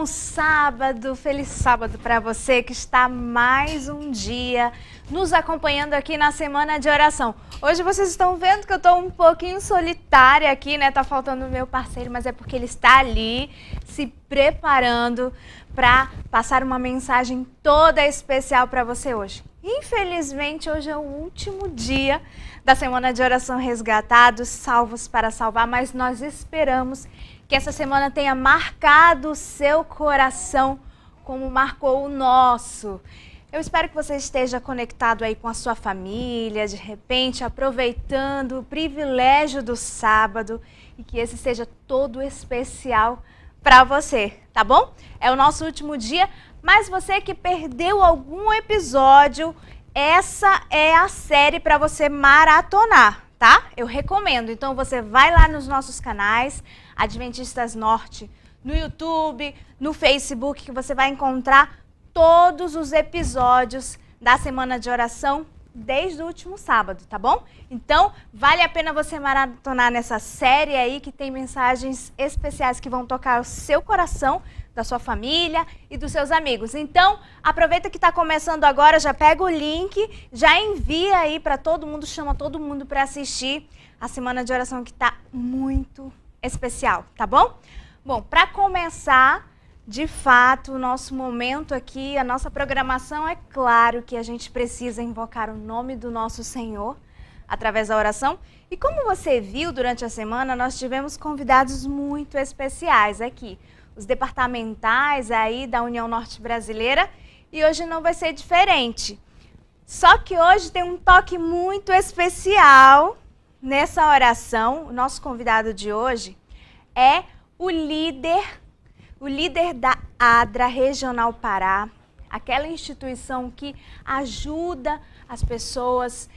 bom sábado, feliz sábado para você que está mais um dia nos acompanhando aqui na Semana de Oração. Hoje vocês estão vendo que eu estou um pouquinho solitária aqui, né? Tá faltando o meu parceiro, mas é porque ele está ali se preparando para passar uma mensagem toda especial para você hoje. Infelizmente, hoje é o último dia da Semana de Oração Resgatados, Salvos para Salvar, mas nós esperamos que essa semana tenha marcado o seu coração como marcou o nosso. Eu espero que você esteja conectado aí com a sua família, de repente aproveitando o privilégio do sábado e que esse seja todo especial para você, tá bom? É o nosso último dia, mas você que perdeu algum episódio, essa é a série para você maratonar, tá? Eu recomendo. Então você vai lá nos nossos canais, Adventistas Norte, no YouTube, no Facebook, que você vai encontrar todos os episódios da Semana de Oração desde o último sábado, tá bom? Então, vale a pena você maratonar nessa série aí que tem mensagens especiais que vão tocar o seu coração, da sua família e dos seus amigos. Então, aproveita que está começando agora, já pega o link, já envia aí para todo mundo, chama todo mundo para assistir a Semana de Oração que está muito especial, tá bom? Bom, para começar, de fato, o nosso momento aqui, a nossa programação, é claro que a gente precisa invocar o nome do nosso Senhor através da oração. E como você viu durante a semana, nós tivemos convidados muito especiais aqui, os departamentais aí da União Norte Brasileira, e hoje não vai ser diferente. Só que hoje tem um toque muito especial nessa oração. O nosso convidado de hoje é o líder da ADRA Regional Pará, aquela instituição que ajuda as pessoas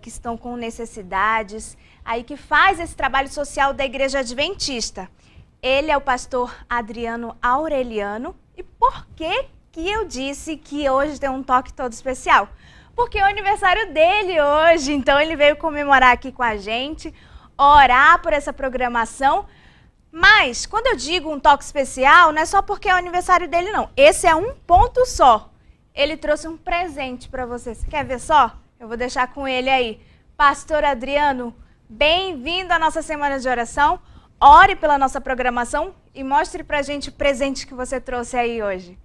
que estão com necessidades, aí que faz esse trabalho social da Igreja Adventista. Ele é o pastor Adriano Aureliano. E por que eu disse que hoje tem um toque todo especial? Porque é o aniversário dele hoje, então ele veio comemorar aqui com a gente, orar por essa programação. Mas, quando eu digo um toque especial, não é só porque é o aniversário dele, não. Esse é um ponto só. Ele trouxe um presente para você. Você quer ver só? Eu vou deixar com ele aí. Pastor Adriano, bem-vindo à nossa Semana de Oração. Ore pela nossa programação e mostre pra gente o presente que você trouxe aí hoje.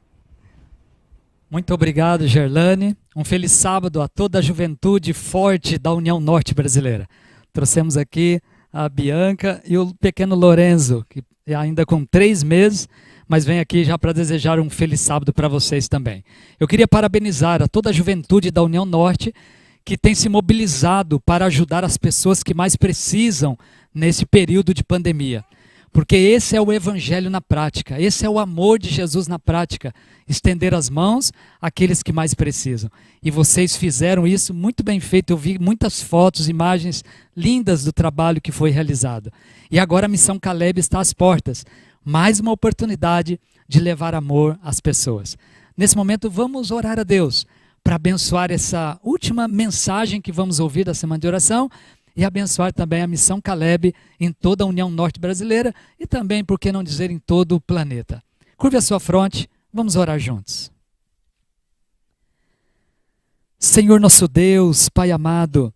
Muito obrigado, Gerlane. Um feliz sábado a toda a juventude forte da União Norte Brasileira. Trouxemos aqui a Bianca e o pequeno Lorenzo, que ainda com 3 meses, mas vem aqui já para desejar um feliz sábado para vocês também. Eu queria parabenizar a toda a juventude da União Norte que tem se mobilizado para ajudar as pessoas que mais precisam nesse período de pandemia. Porque esse é o evangelho na prática, esse é o amor de Jesus na prática, estender as mãos àqueles que mais precisam. E vocês fizeram isso muito bem feito, eu vi muitas fotos, imagens lindas do trabalho que foi realizado. E agora a Missão Caleb está às portas, mais uma oportunidade de levar amor às pessoas. Nesse momento vamos orar a Deus para abençoar essa última mensagem que vamos ouvir da Semana de Oração, e abençoar também a Missão Caleb em toda a União Norte Brasileira e também, por que não dizer, em todo o planeta. Curve a sua fronte, vamos orar juntos. Senhor nosso Deus, Pai amado,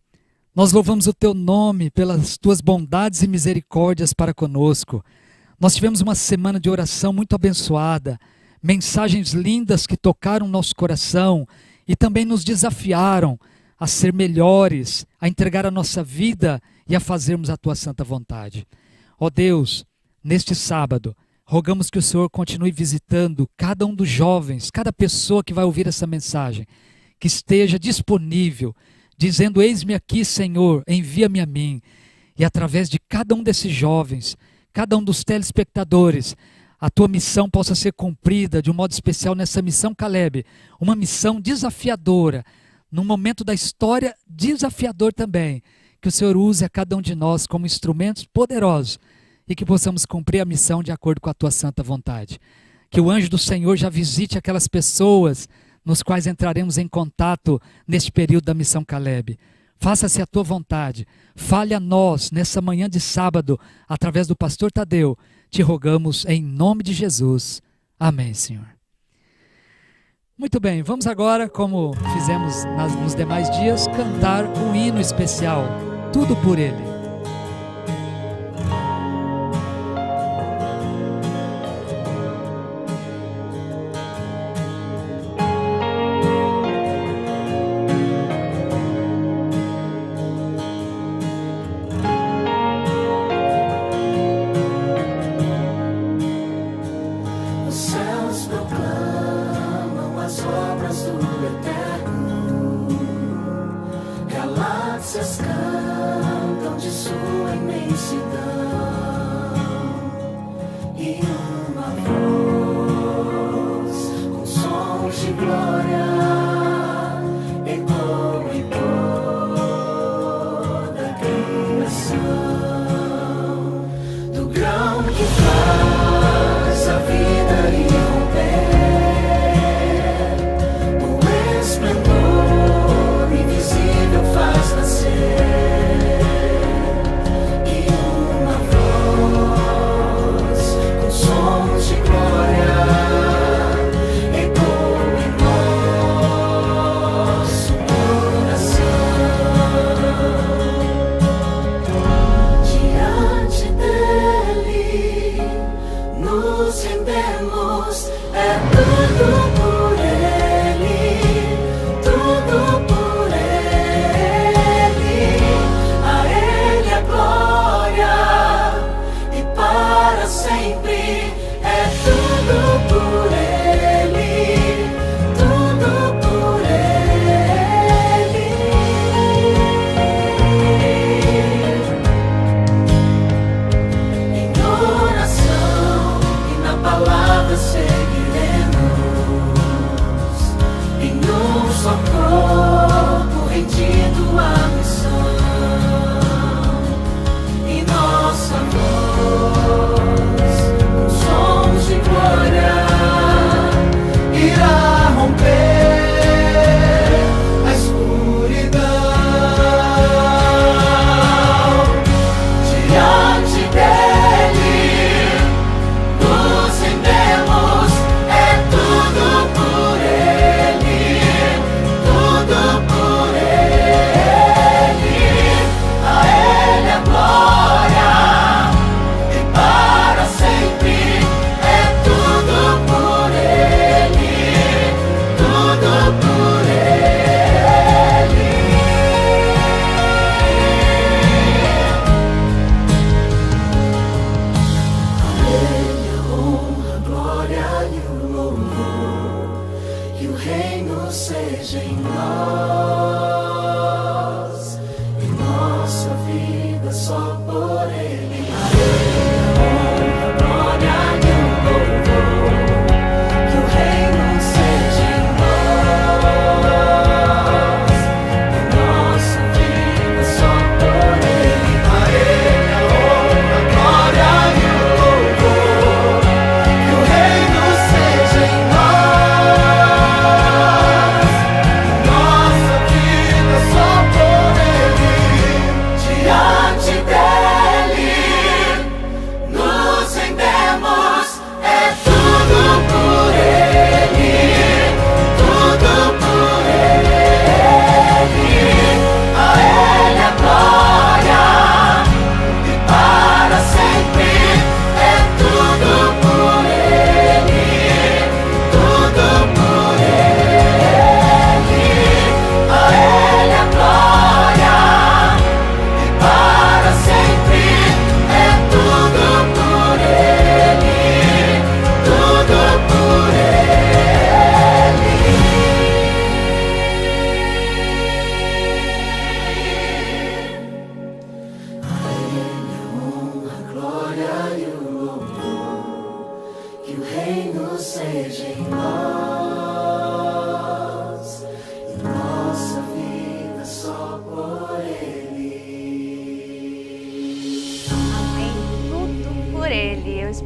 nós louvamos o Teu nome pelas Tuas bondades e misericórdias para conosco. Nós tivemos uma semana de oração muito abençoada, mensagens lindas que tocaram nosso coração e também nos desafiaram a ser melhores, a entregar a nossa vida e a fazermos a Tua santa vontade. Ó Deus, neste sábado, rogamos que o Senhor continue visitando cada um dos jovens, cada pessoa que vai ouvir essa mensagem, que esteja disponível, dizendo: eis-me aqui, Senhor, envia-me a mim. E através de cada um desses jovens, cada um dos telespectadores, a Tua missão possa ser cumprida de um modo especial nessa Missão Caleb, uma missão desafiadora, num momento da história desafiador também, que o Senhor use a cada um de nós como instrumentos poderosos e que possamos cumprir a missão de acordo com a Tua santa vontade. Que o anjo do Senhor já visite aquelas pessoas nos quais entraremos em contato neste período da Missão Caleb. Faça-se a Tua vontade, fale a nós nessa manhã de sábado, através do pastor Tadeu, te rogamos em nome de Jesus. Amém, Senhor. Muito bem, vamos agora, como fizemos nos demais dias, cantar um hino especial, Tudo por Ele.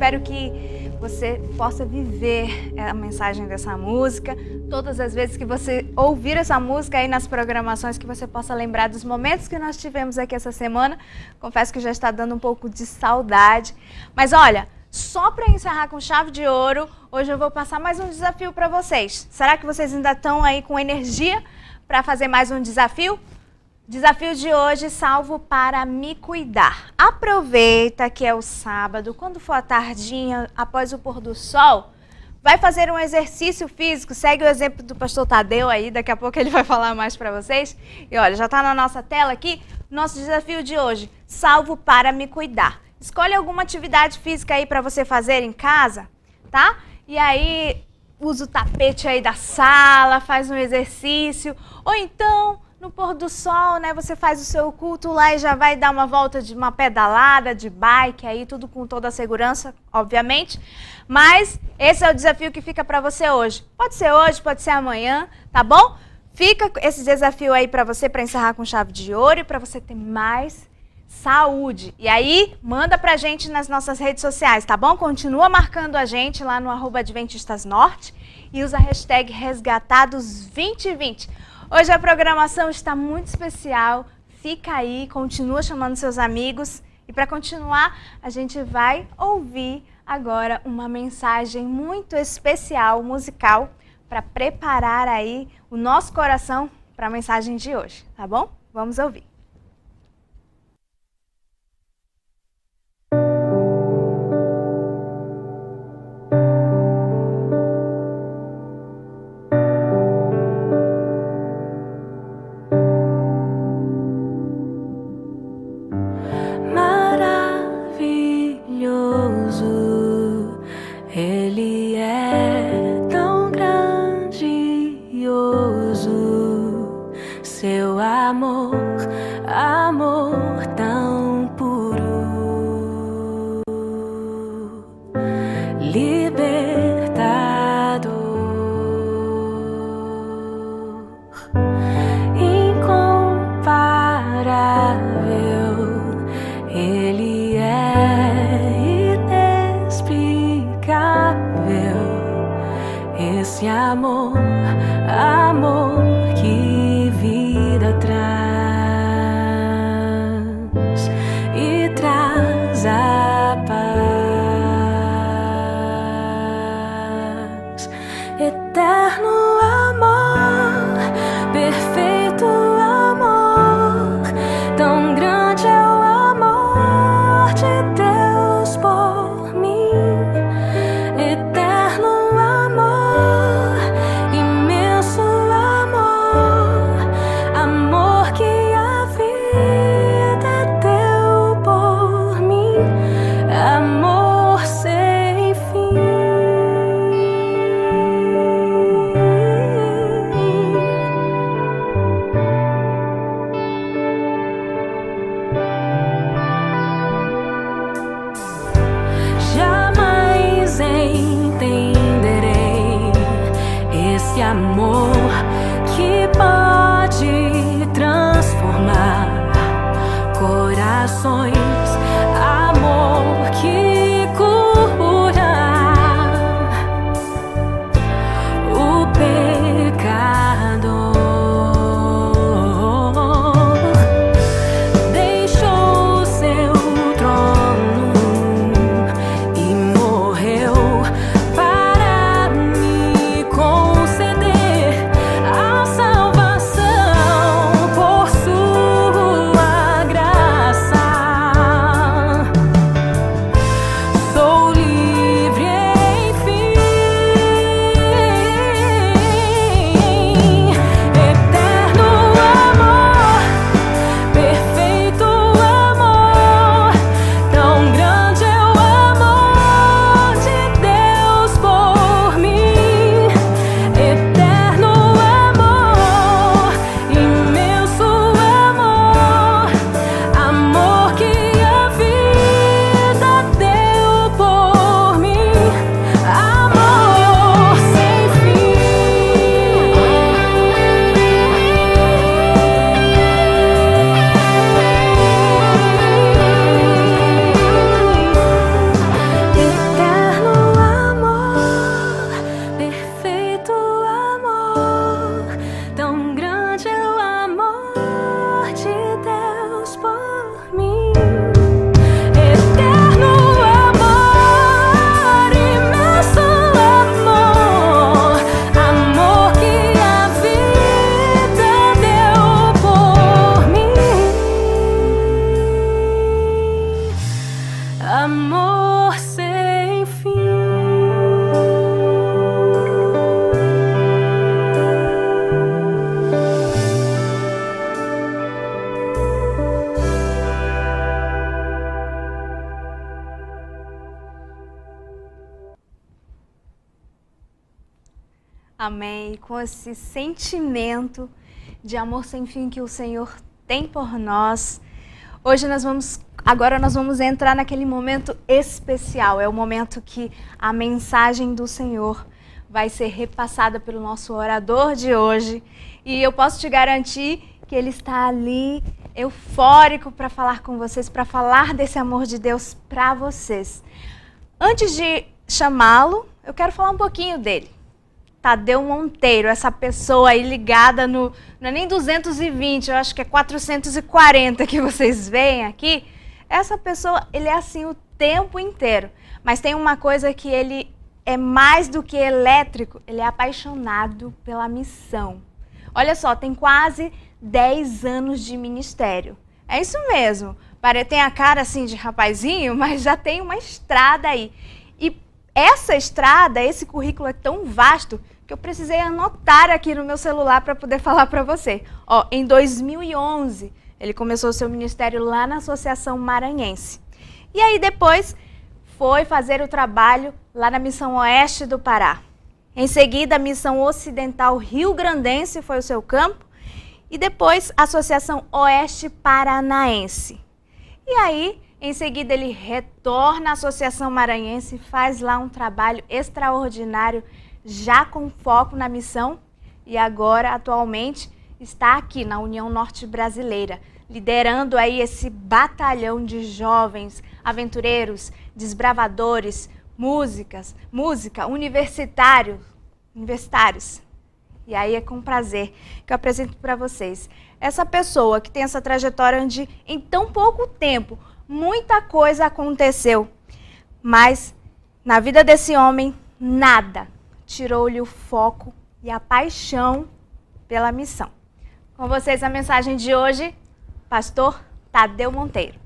Espero que você possa viver a mensagem dessa música. Todas as vezes que você ouvir essa música aí nas programações, que você possa lembrar dos momentos que nós tivemos aqui essa semana. Confesso que já está dando um pouco de saudade. Mas olha, Só para encerrar com chave de ouro, hoje eu vou passar mais um desafio para vocês. Será que vocês ainda estão aí com energia para fazer mais um desafio? Desafio de hoje, salvo para me cuidar. Aproveita que é o sábado, quando for a tardinha, após o pôr do sol, vai fazer um exercício físico. Segue o exemplo do pastor Tadeu aí, daqui a pouco ele vai falar mais para vocês. E olha, já está na nossa tela aqui, nosso desafio de hoje, salvo para me cuidar. Escolhe alguma atividade física aí para você fazer em casa, tá? E aí, usa o tapete aí da sala, faz um exercício, ou então no pôr do sol, né, você faz o seu culto lá e já vai dar uma volta de uma pedalada, de bike, aí tudo com toda a segurança, obviamente. Mas esse é o desafio que fica para você hoje. Pode ser hoje, pode ser amanhã, tá bom? Fica esse desafio aí para você, para encerrar com chave de ouro e para você ter mais saúde. E aí, manda pra gente nas nossas redes sociais, tá bom? Continua marcando a gente lá no @adventistasnorte e usa a hashtag resgatados2020. Hoje a programação está muito especial, fica aí, continua chamando seus amigos. E para continuar, a gente vai ouvir agora uma mensagem muito especial, musical, para preparar aí o nosso coração para a mensagem de hoje, tá bom? Vamos ouvir. Esse amor, amor que vida traz e traz a paz. Eterno amor, perfeito amor, tão grande é o amor de Deus por mim. Eterno amor, imenso amor, amor que a vida deu por mim, amor sem fim. Jamais entenderei esse amor que pode transformar corações, amor que cura o pecador. Deixou seu trono e morreu para me conceder a salvação por sua graça. Amém. E com esse sentimento de amor sem fim que o Senhor tem por nós, agora nós vamos entrar naquele momento especial. É o momento que a mensagem do Senhor vai ser repassada pelo nosso orador de hoje. E eu posso te garantir que ele está ali, eufórico, para falar com vocês, para falar desse amor de Deus para vocês. Antes de chamá-lo, eu quero falar um pouquinho dele. Tadeu Monteiro, essa pessoa aí ligada não é nem 220, eu acho que é 440 que vocês veem aqui. Essa pessoa, ele é assim o tempo inteiro. Mas tem uma coisa que ele é mais do que elétrico, ele é apaixonado pela missão. Olha só, tem quase 10 anos de ministério. É isso mesmo. Tem a cara assim de rapazinho, mas já tem uma estrada aí. E essa estrada, esse currículo é tão vasto que eu precisei anotar aqui no meu celular para poder falar para você. Ó, em 2011, ele começou o seu ministério lá na Associação Maranhense. E aí depois foi fazer o trabalho lá na Missão Oeste do Pará. Em seguida, a Missão Ocidental Rio Grandense foi o seu campo. E depois, a Associação Oeste Paranaense. E aí, em seguida, ele retorna à Associação Maranhense e faz lá um trabalho extraordinário, já com foco na missão. E agora, atualmente, está aqui na União Norte Brasileira, liderando aí esse batalhão de jovens, aventureiros, desbravadores, universitários. E aí é com prazer que eu apresento para vocês essa pessoa que tem essa trajetória onde em tão pouco tempo muita coisa aconteceu, mas na vida desse homem nada tirou-lhe o foco e a paixão pela missão. Com vocês a mensagem de hoje, pastor Tadeu Monteiro.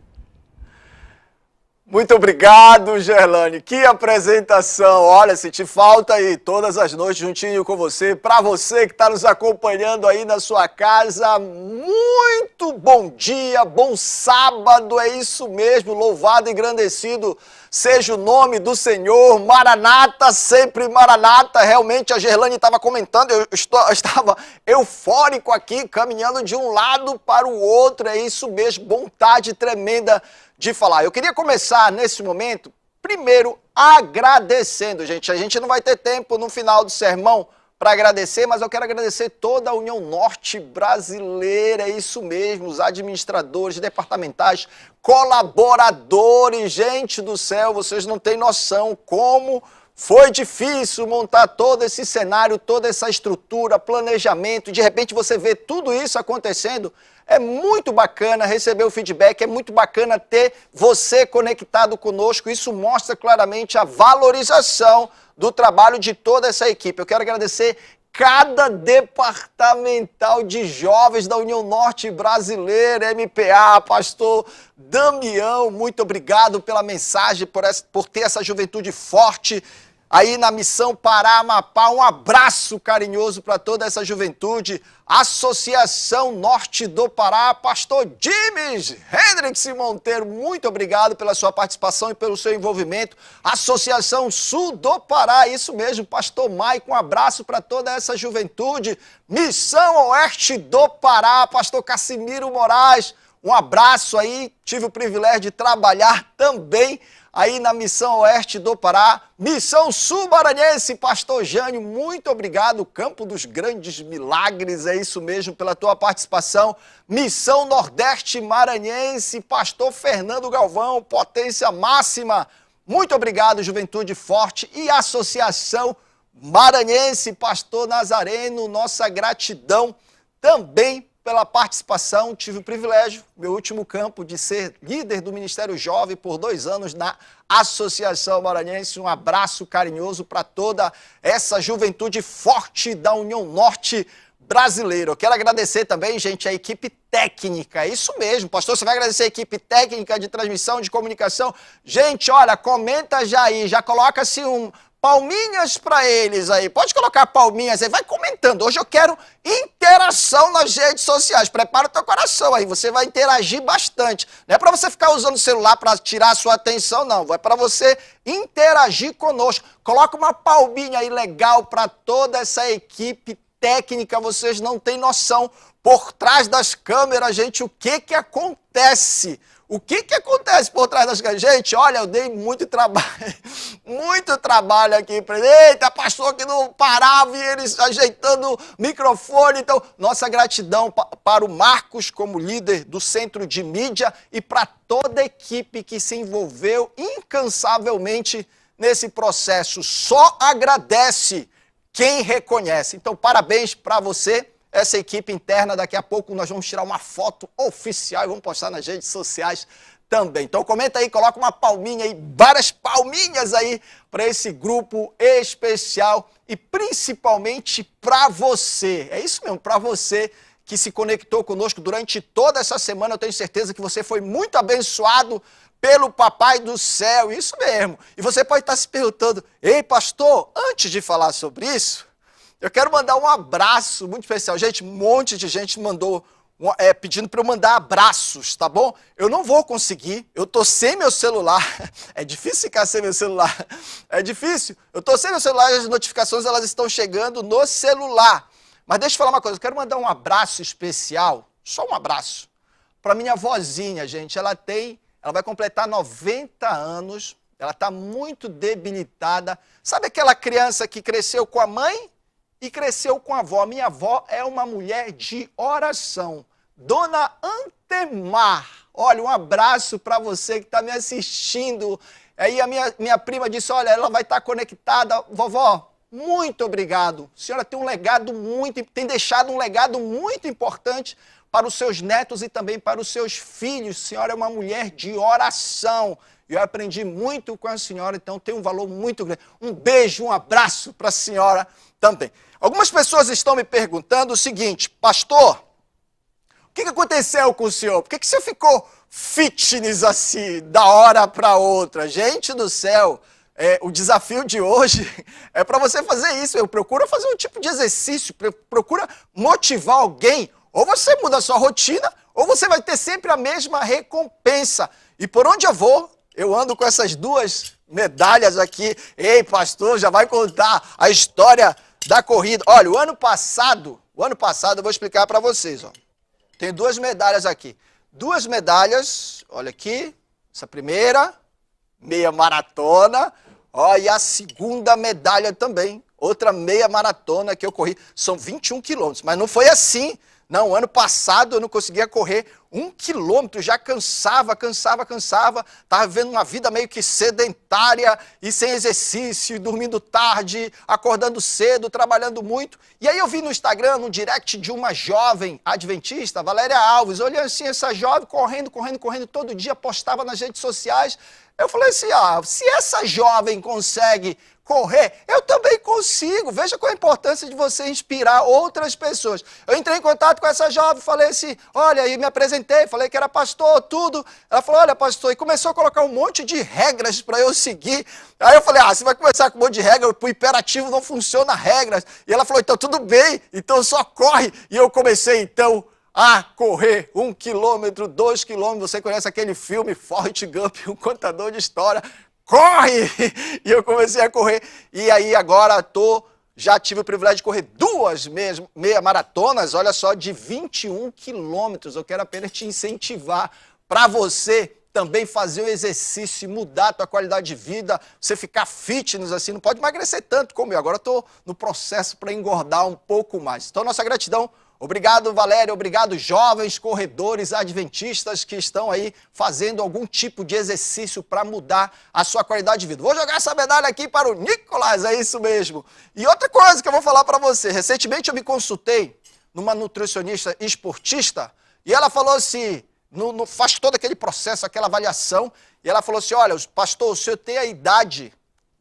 Muito obrigado, Gerlane. Que apresentação. Olha, senti falta aí todas as noites juntinho com você. Para você que está nos acompanhando aí na sua casa, muito bom dia, bom sábado, é isso mesmo. Louvado e engrandecido seja o nome do Senhor. Maranata, sempre Maranata. Realmente a Gerlane estava comentando, eu estava eufórico aqui, caminhando de um lado para o outro. É isso mesmo, vontade tremenda de falar. Eu queria começar nesse momento, primeiro, agradecendo, gente. A gente não vai ter tempo no final do sermão para agradecer, mas eu quero agradecer toda a União Norte Brasileira, é isso mesmo, os administradores departamentais, colaboradores, gente do céu, vocês não têm noção como foi difícil montar todo esse cenário, toda essa estrutura, planejamento, e de repente você vê tudo isso acontecendo. É muito bacana receber o feedback, é muito bacana ter você conectado conosco. Isso mostra claramente a valorização do trabalho de toda essa equipe. Eu quero agradecer cada departamental de jovens da União Norte Brasileira, MPA, pastor Damião, muito obrigado pela mensagem, por ter essa juventude forte aí na Missão Pará, Amapá. Um abraço carinhoso para toda essa juventude. Associação Norte do Pará, pastor James Hendrix Monteiro, muito obrigado pela sua participação e pelo seu envolvimento. Associação Sul do Pará, isso mesmo, pastor Maico, um abraço para toda essa juventude. Missão Oeste do Pará, pastor Cassimiro Moraes, um abraço aí, tive o privilégio de trabalhar também aí na Missão Oeste do Pará. Missão Sul Maranhense, pastor Jânio, muito obrigado, Campo dos Grandes Milagres, é isso mesmo, pela tua participação. Missão Nordeste Maranhense, pastor Fernando Galvão, potência máxima, muito obrigado, Juventude Forte. E Associação Maranhense, pastor Nazareno, nossa gratidão também pela participação. Tive o privilégio, meu último campo, de ser líder do Ministério Jovem por 2 anos na Associação Maranhense. Um abraço carinhoso para toda essa juventude forte da União Norte Brasileira. Eu quero agradecer também, gente, a equipe técnica. É isso mesmo, pastor, você vai agradecer a equipe técnica de transmissão, de comunicação. Gente, olha, comenta já aí, já coloca-se palminhas para eles aí. Pode colocar palminhas aí, vai comentando. Hoje eu quero interação nas redes sociais. Prepara o teu coração aí, você vai interagir bastante. Não é para você ficar usando o celular para tirar a sua atenção, não. É para você interagir conosco. Coloca uma palminha aí legal para toda essa equipe técnica. Vocês não têm noção. Por trás das câmeras, gente, o que acontece? O que acontece por trás das câmeras? Gente, olha, eu dei muito trabalho aqui. Eita, pastor que não parava e eles ajeitando o microfone. Então, nossa gratidão para o Marcos como líder do Centro de Mídia e para toda a equipe que se envolveu incansavelmente nesse processo. Só agradece quem reconhece. Então, parabéns para você. Essa equipe interna, daqui a pouco nós vamos tirar uma foto oficial e vamos postar nas redes sociais também. Então comenta aí, coloca uma palminha aí, várias palminhas aí para esse grupo especial e principalmente para você. É isso mesmo, para você que se conectou conosco durante toda essa semana. Eu tenho certeza que você foi muito abençoado pelo Papai do Céu, isso mesmo. E você pode estar se perguntando, ei pastor, antes de falar sobre isso, eu quero mandar um abraço muito especial. Gente, um monte de gente mandou pedindo para eu mandar abraços, tá bom? Eu não vou conseguir, eu tô sem meu celular. É difícil ficar sem meu celular. É difícil. Eu tô sem meu celular e as notificações elas estão chegando no celular. Mas deixa eu falar uma coisa, eu quero mandar um abraço especial, só um abraço, para minha vozinha, gente. Ela vai completar 90 anos, ela está muito debilitada. Sabe aquela criança que cresceu com a mãe e cresceu com a avó? Minha avó é uma mulher de oração. Dona Antemar, olha, um abraço para você que está me assistindo. Aí a minha prima disse, olha, ela vai estar conectada. Vovó, muito obrigado. A senhora tem deixado um legado muito importante para os seus netos e também para os seus filhos. A senhora é uma mulher de oração. Eu aprendi muito com a senhora, então tem um valor muito grande. Um beijo, um abraço para a senhora também. Algumas pessoas estão me perguntando o seguinte, pastor, o que aconteceu com o senhor? Por que o senhor ficou fitness assim, da hora para outra? Gente do céu, o desafio de hoje é para você fazer isso. Eu procuro fazer um tipo de exercício, procura motivar alguém. Ou você muda a sua rotina, ou você vai ter sempre a mesma recompensa. E por onde eu vou, eu ando com essas duas medalhas aqui. Ei, pastor, já vai contar a história da corrida. Olha, o ano passado eu vou explicar para vocês. Ó. Tem duas medalhas aqui. Duas medalhas, olha aqui, essa primeira, meia maratona. Ó, e a segunda medalha também, outra meia maratona que eu corri. São 21 quilômetros, mas não foi assim. Não, ano passado eu não conseguia correr 1 quilômetro, já cansava. Estava vivendo uma vida meio que sedentária e sem exercício, dormindo tarde, acordando cedo, trabalhando muito. E aí eu vi no Instagram, no direct de uma jovem adventista, Valéria Alves, olhando assim, essa jovem correndo todo dia, postava nas redes sociais. Eu falei assim, se essa jovem consegue correr, eu também consigo. Veja qual a importância de você inspirar outras pessoas. Eu entrei em contato com essa jovem, falei assim, olha, e me apresentei, falei que era pastor, tudo. Ela falou, olha, pastor, e começou a colocar um monte de regras para eu seguir. Aí eu falei, você vai começar com um monte de regras, o imperativo não funciona regras. E ela falou, então tudo bem, então só corre. E eu comecei, então, a correr 1 quilômetro, 2 quilômetros. Você conhece aquele filme Forrest Gump, um contador de história? Corre! E eu comecei a correr. E aí agora já tive o privilégio de correr 2 meia maratonas, olha só, de 21 quilômetros. Eu quero apenas te incentivar para você também fazer o exercício e mudar a tua qualidade de vida, você ficar fitness assim, não pode emagrecer tanto como eu. Agora estou no processo para engordar um pouco mais. Então, nossa gratidão. Obrigado, Valéria, obrigado, jovens corredores adventistas que estão aí fazendo algum tipo de exercício para mudar a sua qualidade de vida. Vou jogar essa medalha aqui para o Nicolas, é isso mesmo. E outra coisa que eu vou falar para você, recentemente eu me consultei numa nutricionista esportista e ela falou assim, faz todo aquele processo, aquela avaliação, e ela falou assim, olha, pastor, o senhor tem a idade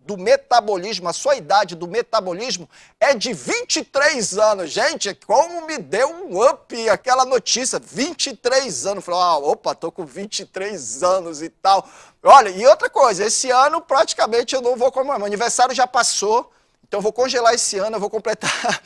do metabolismo, a sua idade do metabolismo é de 23 anos. Gente, como me deu um up aquela notícia, 23 anos. Falei, opa, tô com 23 anos e tal. Olha, e outra coisa, esse ano praticamente eu não vou comemorar, meu aniversário já passou, então eu vou congelar esse ano, eu vou completar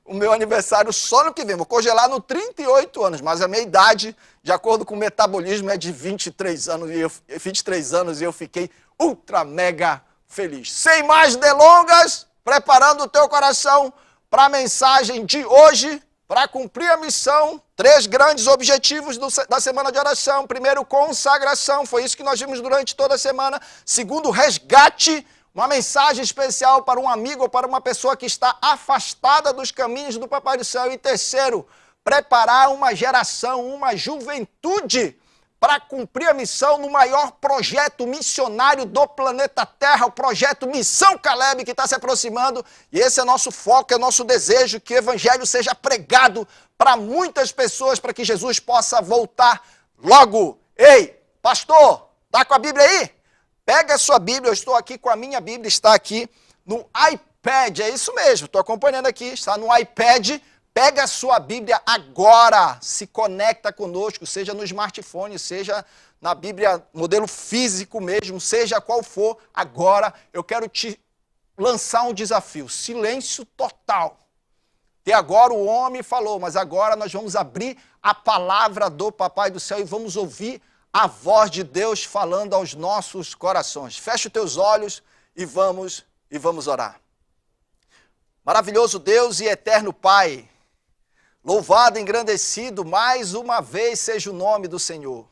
o meu aniversário só no que vem, vou congelar no 38 anos, mas a minha idade, de acordo com o metabolismo, é de 23 anos, e eu fiquei ultra mega feliz. Sem mais delongas, preparando o teu coração para a mensagem de hoje, para cumprir a missão, 3 grandes objetivos da semana de oração. Primeiro, consagração, foi isso que nós vimos durante toda a semana. Segundo, resgate, uma mensagem especial para um amigo ou para uma pessoa que está afastada dos caminhos do Papai do Céu. E terceiro, preparar uma geração, uma juventude para cumprir a missão no maior projeto missionário do planeta Terra, o projeto Missão Caleb, que está se aproximando. E esse é nosso foco, é nosso desejo, que o evangelho seja pregado para muitas pessoas, para que Jesus possa voltar logo. Ei, pastor, está com a Bíblia aí? Pega a sua Bíblia, eu estou aqui com a minha Bíblia, está aqui no iPad, é isso mesmo, estou acompanhando aqui, está no iPad. Pega a sua Bíblia agora, se conecta conosco, seja no smartphone, seja na Bíblia modelo físico mesmo, seja qual for. Agora eu quero te lançar um desafio, silêncio total. Até agora o homem falou, mas agora nós vamos abrir a palavra do Papai do Céu e vamos ouvir a voz de Deus falando aos nossos corações. Fecha os teus olhos e vamos orar. Maravilhoso Deus e eterno Pai, louvado, engrandecido, mais uma vez seja o nome do Senhor.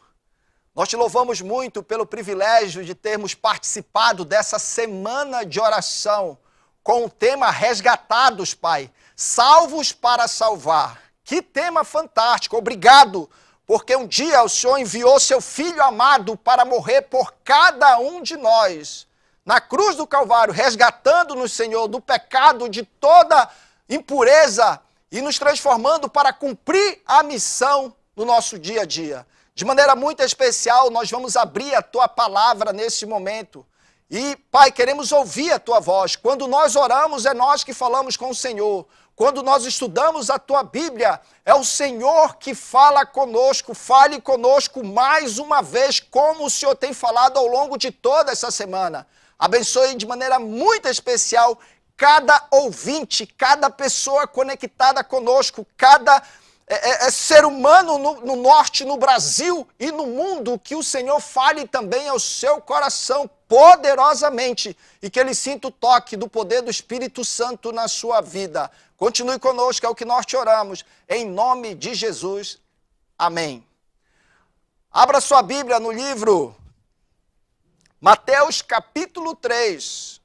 Nós te louvamos muito pelo privilégio de termos participado dessa semana de oração com o tema Resgatados, Pai, salvos para salvar. Que tema fantástico, obrigado, porque um dia o Senhor enviou seu Filho amado para morrer por cada um de nós, na cruz do Calvário, resgatando-nos, Senhor, do pecado, de toda impureza, e nos transformando para cumprir a missão no nosso dia a dia. De maneira muito especial, nós vamos abrir a Tua palavra nesse momento. E, Pai, queremos ouvir a Tua voz. Quando nós oramos, é nós que falamos com o Senhor. Quando nós estudamos a Tua Bíblia, é o Senhor que fala conosco. Fale conosco mais uma vez, como o Senhor tem falado ao longo de toda essa semana. Abençoe de maneira muito especial cada ouvinte, cada pessoa conectada conosco, cada ser humano no norte, no Brasil e no mundo, que o Senhor fale também ao seu coração poderosamente e que ele sinta o toque do poder do Espírito Santo na sua vida. Continue conosco, é o que nós te oramos, em nome de Jesus. Amém. Abra sua Bíblia no livro Mateus capítulo 3.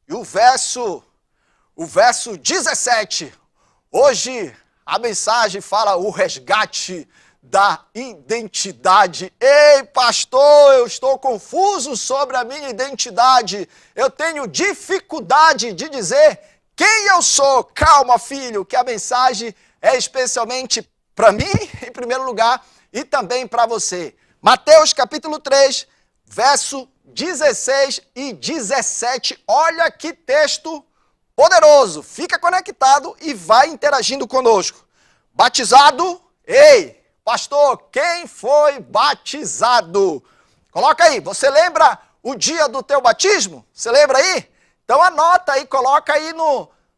E o verso 17, hoje a mensagem fala o resgate da identidade. Ei, pastor, eu estou confuso sobre a minha identidade. Eu tenho dificuldade de dizer quem eu sou. Calma, filho, que a mensagem é especialmente para mim, em primeiro lugar, e também para você. Mateus capítulo 3, verso 16 e 17. Olha que texto poderoso. Fica conectado e vai interagindo conosco. Batizado? Ei, pastor, quem foi batizado? Coloca aí, você lembra o dia do teu batismo? Você lembra aí? Então anota aí, coloca aí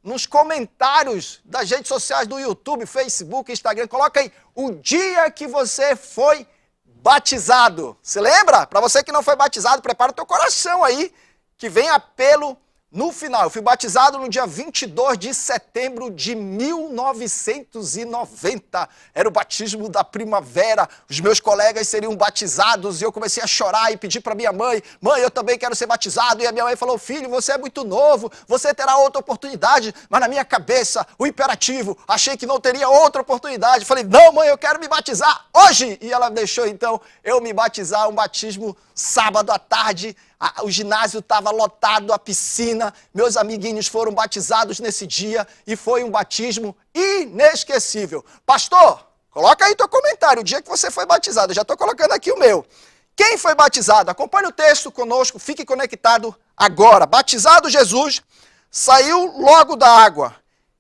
nos comentários das redes sociais do YouTube, Facebook, Instagram. Coloca aí o dia que você foi batizado. Você lembra? Para você que não foi batizado, prepara o teu coração aí, que vem apelo no final. Eu fui batizado no dia 22 de setembro de 1990. Era o batismo da primavera. Os meus colegas seriam batizados e eu comecei a chorar e pedir para minha mãe: mãe, eu também quero ser batizado. E a minha mãe falou: filho, você é muito novo, você terá outra oportunidade. Mas na minha cabeça, o imperativo, achei que não teria outra oportunidade. Falei: não, mãe, eu quero me batizar hoje. E ela deixou então eu me batizar, um batismo sábado à tarde. O ginásio estava lotado, a piscina, meus amiguinhos foram batizados nesse dia e foi um batismo inesquecível. Pastor, coloca aí teu comentário, o dia que você foi batizado. Eu já estou colocando aqui o meu. Quem foi batizado? Acompanhe o texto conosco, fique conectado agora. Batizado Jesus, saiu logo da água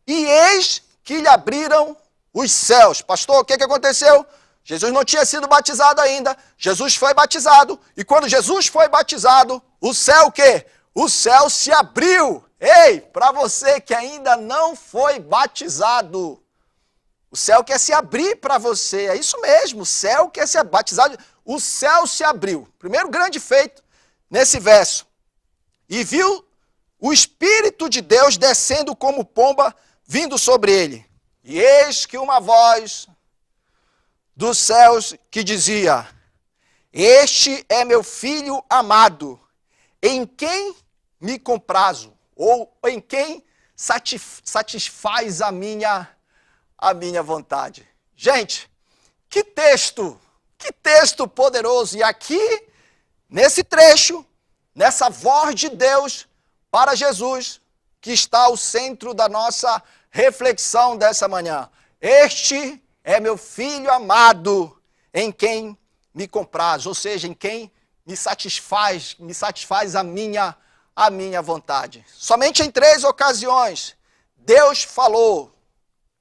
e eis que lhe abriram os céus. Pastor, o que aconteceu? Jesus não tinha sido batizado ainda, Jesus foi batizado, e quando Jesus foi batizado, o céu o quê? O céu se abriu. Ei, para você que ainda não foi batizado, o céu quer se abrir para você, é isso mesmo, o céu quer ser batizado, o céu se abriu. Primeiro grande feito nesse verso. e viu o Espírito de Deus descendo como pomba, vindo sobre ele. E eis que uma voz dos céus que dizia: este é meu filho amado, em quem me comprazo, ou em quem satisfaz a minha vontade. Gente, que texto poderoso. E aqui, nesse trecho, nessa voz de Deus para Jesus, que está ao centro da nossa reflexão dessa manhã. Este é meu filho amado, em quem me compraz, ou seja, em quem me satisfaz a minha vontade. Somente em 3 ocasiões, Deus falou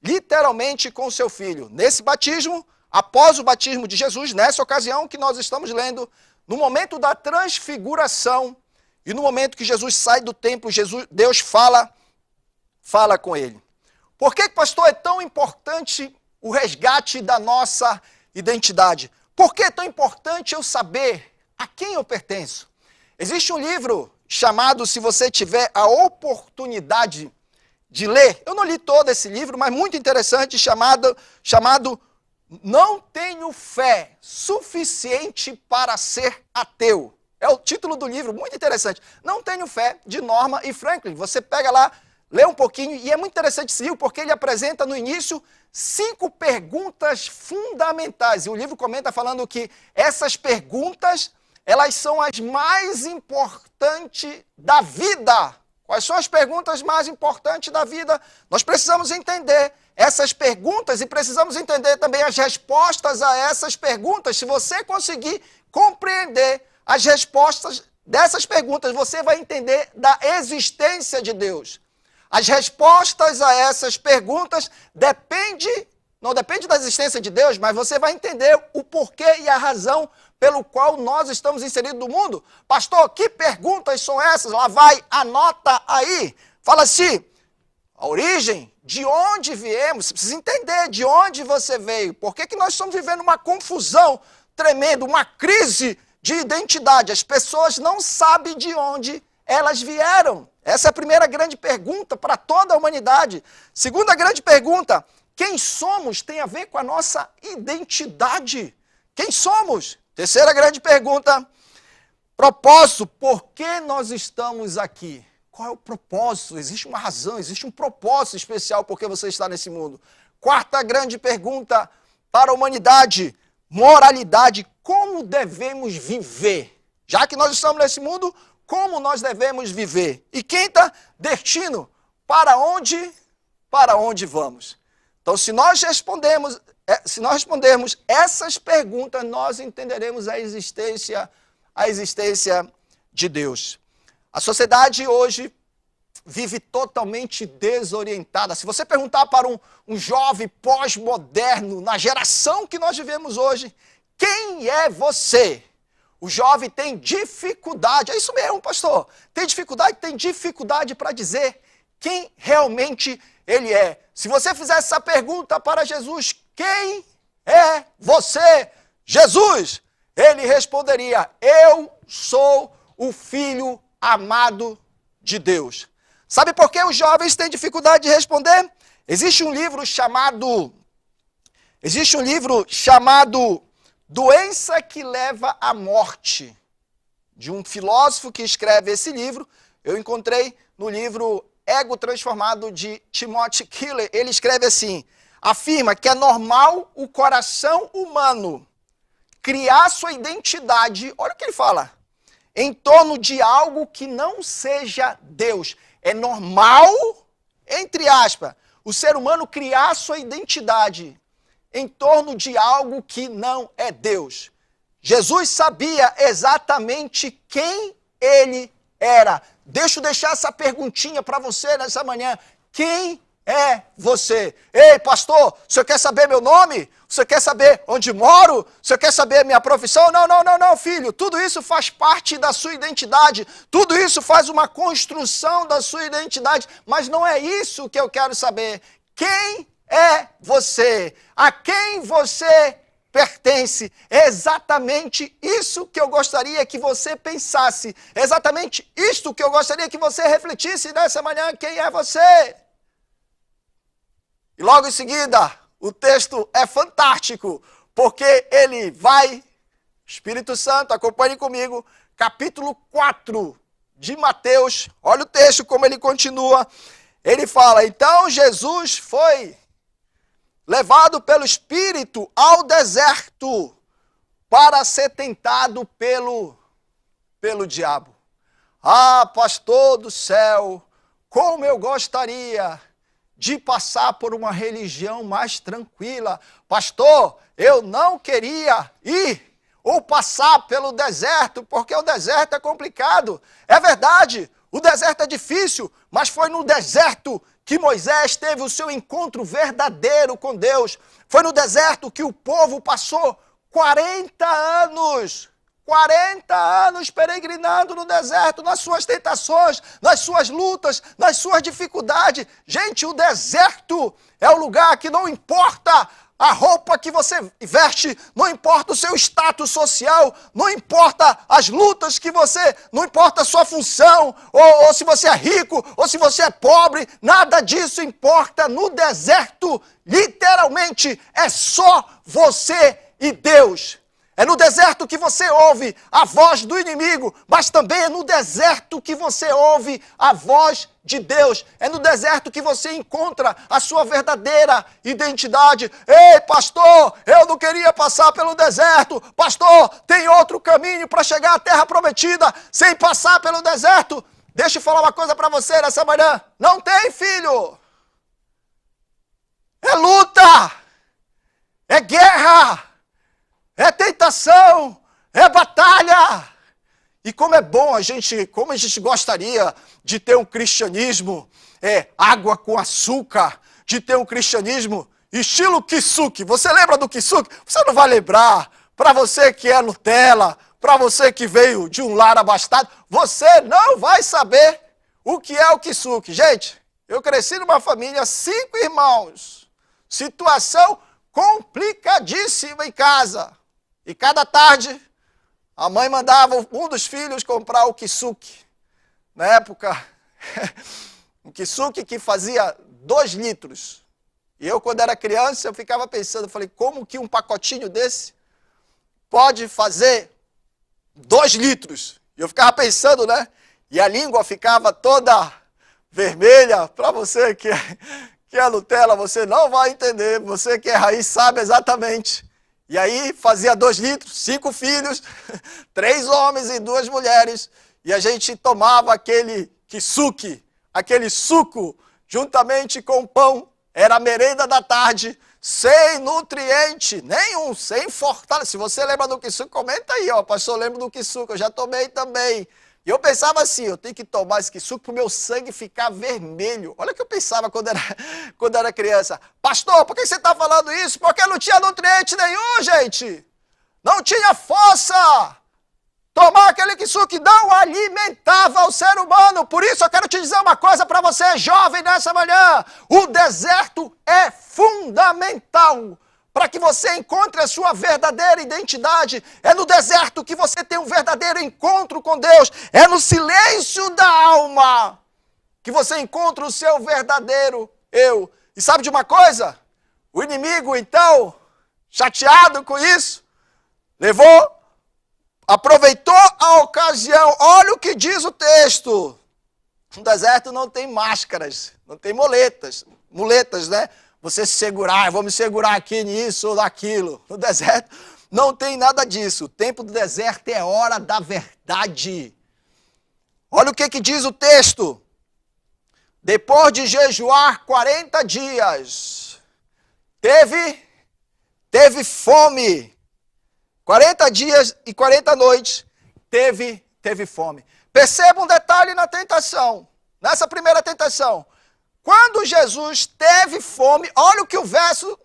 literalmente com o seu filho. Nesse batismo, após o batismo de Jesus, nessa ocasião que nós estamos lendo, no momento da transfiguração e no momento que Jesus sai do templo, Deus fala com ele. Por que, pastor, é tão importante o resgate da nossa identidade? Por que é tão importante eu saber a quem eu pertenço? Existe um livro chamado, se você tiver a oportunidade de ler, eu não li todo esse livro, mas muito interessante, chamado Não Tenho Fé Suficiente para Ser Ateu. É o título do livro, muito interessante. Não Tenho Fé, de Norman e Franklin. Você pega lá, lê um pouquinho, e é muito interessante esse livro, porque ele apresenta no início 5 perguntas fundamentais. E o livro comenta falando que essas perguntas, elas são as mais importantes da vida. Quais são as perguntas mais importantes da vida? Nós precisamos entender essas perguntas e precisamos entender também as respostas a essas perguntas. Se você conseguir compreender as respostas dessas perguntas, você vai entender da existência de Deus. As respostas a essas perguntas não depende da existência de Deus, mas você vai entender o porquê e a razão pelo qual nós estamos inseridos no mundo. Pastor, que perguntas são essas? Lá vai, anota aí. Fala assim, a origem, de onde viemos, você precisa entender de onde você veio. Por que nós estamos vivendo uma confusão tremenda, uma crise de identidade? As pessoas não sabem de onde elas vieram. Essa é a primeira grande pergunta para toda a humanidade. Segunda grande pergunta, quem somos tem a ver com a nossa identidade. Quem somos? Terceira grande pergunta, propósito, por que nós estamos aqui? Qual é o propósito? Existe uma razão, existe um propósito especial por que você está nesse mundo. Quarta grande pergunta para a humanidade, moralidade, como devemos viver? Já que nós estamos nesse mundo, como nós devemos viver? E quinta, destino, para onde vamos? Então, se nós respondermos essas perguntas, nós entenderemos a existência de Deus. A sociedade hoje vive totalmente desorientada. Se você perguntar para um jovem pós-moderno, na geração que nós vivemos hoje, quem é você? O jovem tem dificuldade, é isso mesmo, pastor, tem dificuldade para dizer quem realmente ele é. Se você fizesse essa pergunta para Jesus, quem é você? Jesus, ele responderia, eu sou o Filho amado de Deus. Sabe por que os jovens têm dificuldade de responder? Existe um livro chamado Doença que Leva à Morte, de um filósofo que escreve esse livro. Eu encontrei no livro Ego Transformado, de Timothy Keller. Ele escreve assim, afirma que é normal o coração humano criar sua identidade, olha o que ele fala, em torno de algo que não seja Deus. É normal, entre aspas, o ser humano criar sua identidade em torno de algo que não é Deus. Jesus sabia exatamente quem ele era. Deixa eu deixar essa perguntinha para você nessa manhã. Quem é você? Ei, pastor, o senhor quer saber meu nome? Você quer saber onde moro? Você quer saber minha profissão? Não, filho. Tudo isso faz parte da sua identidade. Tudo isso faz uma construção da sua identidade. Mas não é isso que eu quero saber. Quem é você? A quem você pertence. É exatamente isso que eu gostaria que você pensasse. É exatamente isto que eu gostaria que você refletisse nessa manhã. Quem é você? E logo em seguida, o texto é fantástico, porque ele vai, Espírito Santo, acompanhe comigo, capítulo 4 de Mateus. Olha o texto como ele continua. Ele fala, então Jesus foi levado pelo Espírito ao deserto para ser tentado pelo diabo. Ah, pastor do céu, como eu gostaria de passar por uma religião mais tranquila. Pastor, eu não queria ir ou passar pelo deserto, porque o deserto é complicado. É verdade, o deserto é difícil, mas foi no deserto que Moisés teve o seu encontro verdadeiro com Deus. Foi no deserto que o povo passou 40 anos. 40 anos peregrinando no deserto, nas suas tentações, nas suas lutas, nas suas dificuldades. Gente, o deserto é o lugar que não importa a roupa que você veste, não importa o seu status social, não importa as lutas que você, não importa a sua função, ou se você é rico, ou se você é pobre, nada disso importa. No deserto, literalmente, é só você e Deus. É no deserto que você ouve a voz do inimigo, mas também é no deserto que você ouve a voz de Deus. É no deserto que você encontra a sua verdadeira identidade. Ei, pastor, eu não queria passar pelo deserto. Pastor, tem outro caminho para chegar à terra prometida sem passar pelo deserto. Deixa eu falar uma coisa para você nessa manhã. Não tem, filho. É luta. É guerra. É tentação, é batalha. E como é bom como a gente gostaria de ter um cristianismo, água com açúcar, de ter um cristianismo estilo Kisuke. Você lembra do Kisuke? Você não vai lembrar. Para você que é Nutella, para você que veio de um lar abastado, você não vai saber o que é o Kisuke. Gente, eu cresci numa família, 5 irmãos, situação complicadíssima em casa. E cada tarde, a mãe mandava um dos filhos comprar o Kisuke. Na época, um Kisuke que fazia 2 litros. E eu, quando era criança, eu ficava pensando, falei, como que um pacotinho desse pode fazer 2 litros? E eu ficava pensando, né? E a língua ficava toda vermelha. Para você que é Nutella, você não vai entender. Você que é raiz sabe exatamente. E aí fazia 2 litros, 5 filhos, 3 homens e 2 mulheres. E a gente tomava aquele Kisuke, aquele suco, juntamente com pão. Era a merenda da tarde, sem nutriente nenhum, sem fortaleza. Se você lembra do Kisuke, comenta aí, ó. Pastor, lembro do Kisuke, eu já tomei também. E eu pensava assim, eu tenho que tomar esse Kisuke para o meu sangue ficar vermelho. Olha o que eu pensava quando era criança. Pastor, por que você está falando isso? Porque não tinha nutriente nenhum, gente. Não tinha força. Tomar aquele Kisuke não alimentava o ser humano. Por isso eu quero te dizer uma coisa para você, jovem, nessa manhã. O deserto é fundamental para que você encontre a sua verdadeira identidade. É no deserto que você tem um verdadeiro encontro com Deus. É no silêncio da alma que você encontra o seu verdadeiro eu. E sabe de uma coisa? O inimigo, então, chateado com isso, aproveitou a ocasião. Olha o que diz o texto. No deserto não tem máscaras, não tem muletas, né? Você se segurar, vou me segurar aqui nisso ou naquilo. No deserto não tem nada disso. O tempo do deserto é hora da verdade. Olha o que diz o texto. Depois de jejuar 40 dias, teve fome. 40 dias e 40 noites, teve fome. Perceba um detalhe na tentação, nessa primeira tentação. Quando Jesus teve fome, olha o que o verso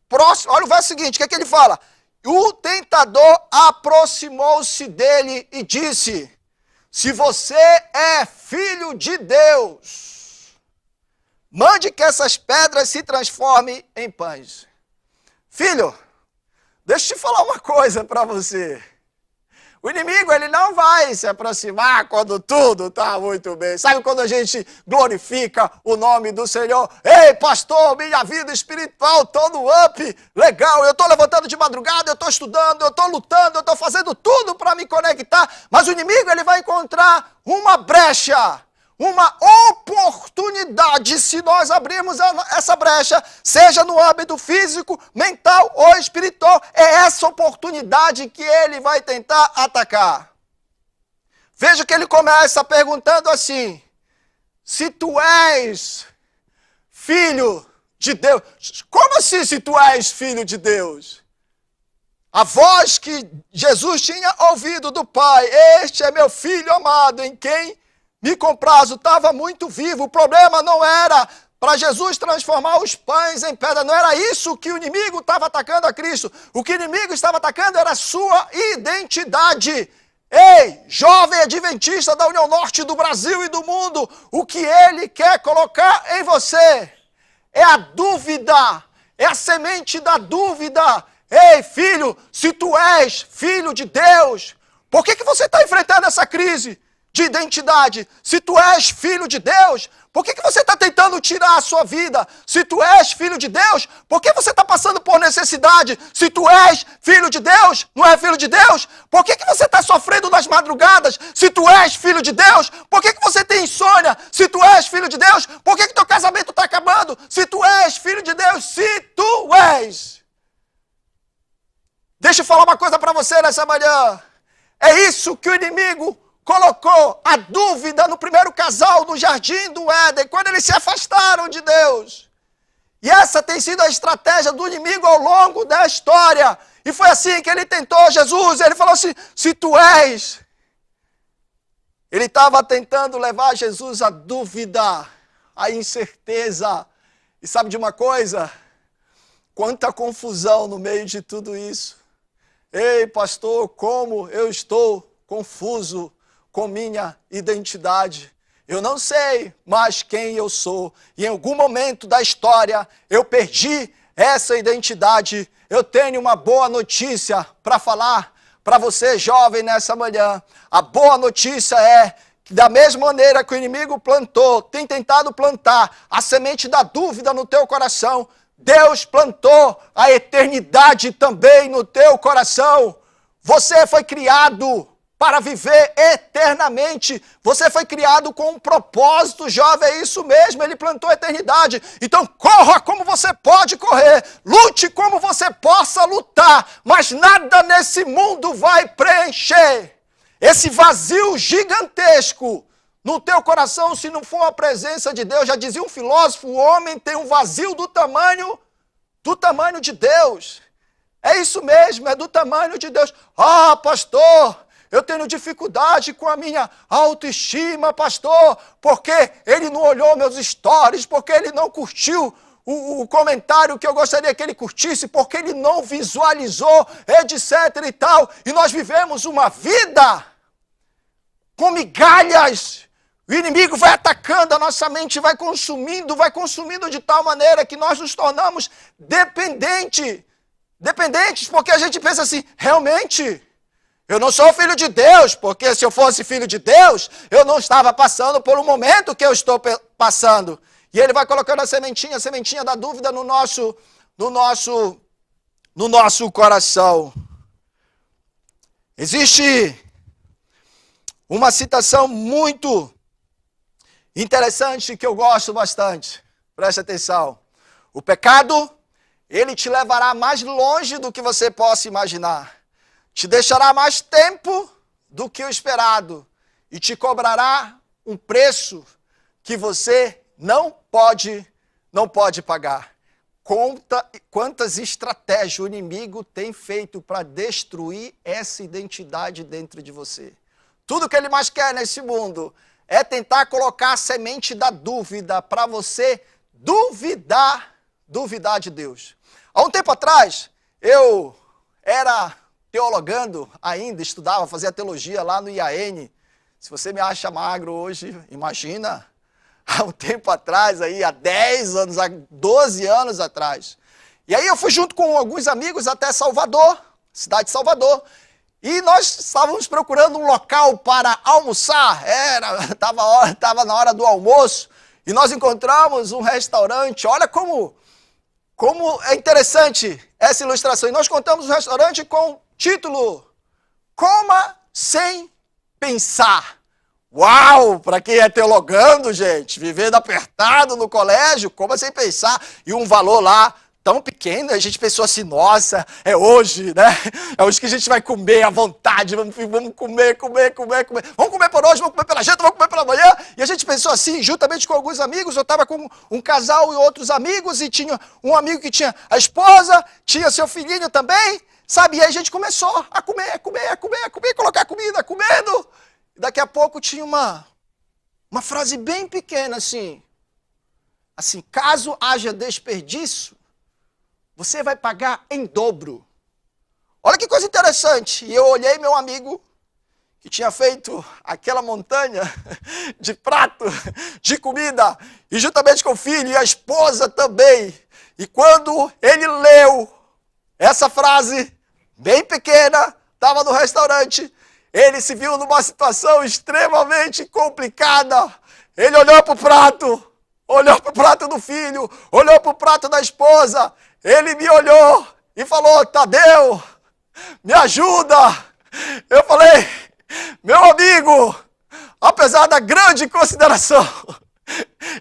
próximo, olha o verso seguinte, o que ele fala? O tentador aproximou-se dele e disse, se você é filho de Deus, mande que essas pedras se transformem em pães. Filho, Deixa eu te falar uma coisa para você. O inimigo, ele não vai se aproximar quando tudo está muito bem. Sabe quando a gente glorifica o nome do Senhor? Ei, pastor, minha vida espiritual, todo up, legal, eu estou levantando de madrugada, eu estou estudando, eu estou lutando, eu estou fazendo tudo para me conectar. Mas o inimigo, ele vai encontrar uma brecha, uma oportunidade, se nós abrirmos essa brecha, seja no âmbito físico, mental ou espiritual, é essa oportunidade que ele vai tentar atacar. Veja que ele começa perguntando assim: se tu és filho de Deus. Como assim se tu és filho de Deus? A voz que Jesus tinha ouvido do Pai: este é meu filho amado, em quem me comprazo, estava muito vivo. O problema não era para Jesus transformar os pães em pedra, não era isso que o inimigo estava atacando a Cristo. O que o inimigo estava atacando era a sua identidade. Ei, jovem adventista da União Norte do Brasil e do mundo, o que ele quer colocar em você é a dúvida, é a semente da dúvida. Ei, filho, se tu és filho de Deus, por que você está enfrentando essa crise de identidade? Se tu és filho de Deus, por que você está tentando tirar a sua vida? Se tu és filho de Deus, por que você está passando por necessidade? Se tu és filho de Deus, não é filho de Deus, por que você está sofrendo nas madrugadas? Se tu és filho de Deus, por que você tem insônia? Se tu és filho de Deus, por que teu casamento está acabando? Se tu és filho de Deus, se tu és. Deixa eu falar uma coisa para você nessa manhã. É isso que o inimigo colocou, a dúvida no primeiro casal no jardim do Éden, quando eles se afastaram de Deus. E essa tem sido a estratégia do inimigo ao longo da história. E foi assim que ele tentou Jesus. Ele falou assim: se tu és. Ele estava tentando levar Jesus à dúvida, à incerteza. E sabe de uma coisa? Quanta confusão no meio de tudo isso. Ei, pastor, como eu estou confuso com minha identidade. Eu não sei mais quem eu sou. E em algum momento da história eu perdi essa identidade. Eu tenho uma boa notícia para falar para você, jovem, nessa manhã. A boa notícia é que da mesma maneira que o inimigo plantou, tem tentado plantar a semente da dúvida no teu coração, Deus plantou a eternidade também no teu coração. Você foi criado para viver eternamente. Você foi criado com um propósito, jovem, é isso mesmo, ele plantou a eternidade. Então corra como você pode correr, lute como você possa lutar, mas nada nesse mundo vai preencher esse vazio gigantesco no teu coração se não for a presença de Deus. Já dizia um filósofo: o homem tem um vazio do tamanho de Deus. É isso mesmo, é do tamanho de Deus. Ah, pastor, eu tenho dificuldade com a minha autoestima, pastor, porque ele não olhou meus stories, porque ele não curtiu o comentário que eu gostaria que ele curtisse, porque ele não visualizou, etc e tal. E nós vivemos uma vida com migalhas. O inimigo vai atacando a nossa mente, vai consumindo de tal maneira que nós nos tornamos dependentes, porque a gente pensa assim: realmente, eu não sou filho de Deus, porque se eu fosse filho de Deus, eu não estava passando por um momento que eu estou passando. E ele vai colocando a sementinha da dúvida no nosso coração. Existe uma citação muito interessante que eu gosto bastante. Preste atenção. O pecado, ele te levará mais longe do que você possa imaginar. Te deixará mais tempo do que o esperado e te cobrará um preço que você não pode pagar. Quantas estratégias o inimigo tem feito para destruir essa identidade dentro de você. Tudo que ele mais quer nesse mundo é tentar colocar a semente da dúvida para você duvidar de Deus. Há um tempo atrás, eu era teologando ainda, estudava, fazia teologia lá no IAN. Se você me acha magro hoje, imagina, há um tempo atrás, aí, há 10 anos, há 12 anos atrás. E aí eu fui junto com alguns amigos até Salvador, cidade de Salvador. E nós estávamos procurando um local para almoçar. Estava na hora do almoço. E nós encontramos um restaurante. Olha como é interessante essa ilustração. E nós contamos um restaurante com o título: Coma Sem Pensar. Uau! Para quem é teologando, gente, vivendo apertado no colégio, coma sem pensar. E um valor lá tão pequeno, a gente pensou assim, nossa, é hoje, né? É hoje que a gente vai comer à vontade, vamos comer. Vamos comer por hoje, vamos comer pela janta, vamos comer pela manhã. E a gente pensou assim, juntamente com alguns amigos, eu estava com um casal e outros amigos, e tinha um amigo que tinha a esposa, tinha seu filhinho também, sabe? E aí a gente começou a comer, colocar comida, comendo. E daqui a pouco tinha uma frase bem pequena assim, caso haja desperdício, você vai pagar em dobro. Olha que coisa interessante. E eu olhei meu amigo, que tinha feito aquela montanha de prato, de comida, e juntamente com o filho e a esposa também. E quando ele leu essa frase, bem pequena, estava no restaurante, ele se viu numa situação extremamente complicada. Ele olhou para o prato do filho, olhou para o prato da esposa. Ele me olhou e falou, Tadeu, me ajuda. Eu falei, meu amigo, apesar da grande consideração,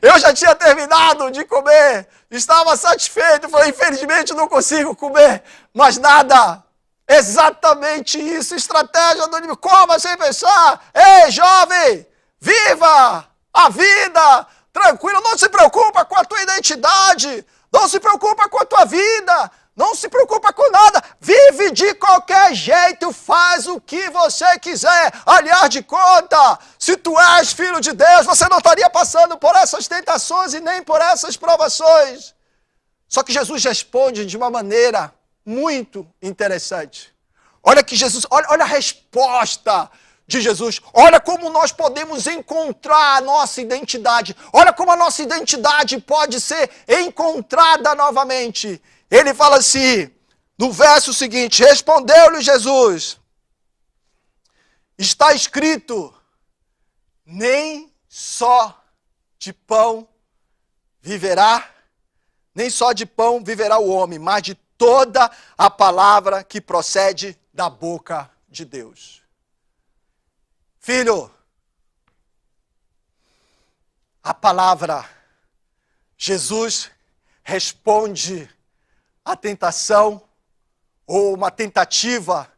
eu já tinha terminado de comer, estava satisfeito. Falei, infelizmente não consigo comer mais nada. Exatamente isso, estratégia do inimigo. Coma sem pensar. Ei, jovem, viva a vida tranquilo, não se preocupa com a tua identidade. Não se preocupa com a tua vida, não se preocupa com nada, vive de qualquer jeito, faz o que você quiser. Aliás de conta, se tu és filho de Deus, você não estaria passando por essas tentações e nem por essas provações. Só que Jesus responde de uma maneira muito interessante. Olha que Jesus, olha a resposta de Jesus. Olha como nós podemos encontrar a nossa identidade. Olha como a nossa identidade pode ser encontrada novamente. Ele fala assim, no verso seguinte, respondeu-lhe Jesus, está escrito, nem só de pão viverá, nem só de pão viverá o homem, mas de toda a palavra que procede da boca de Deus. Filho, a palavra, Jesus responde à tentação ou uma tentativa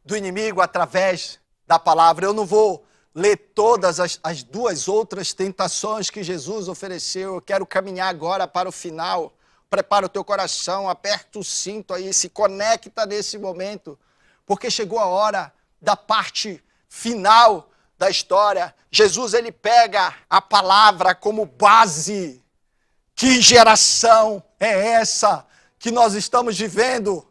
do inimigo através da palavra. Eu não vou ler todas as duas outras tentações que Jesus ofereceu. Eu quero caminhar agora para o final. Prepara o teu coração, aperta o cinto aí, se conecta nesse momento, porque chegou a hora da parte final da história. Jesus, ele pega a palavra como base. Que geração é essa que nós estamos vivendo?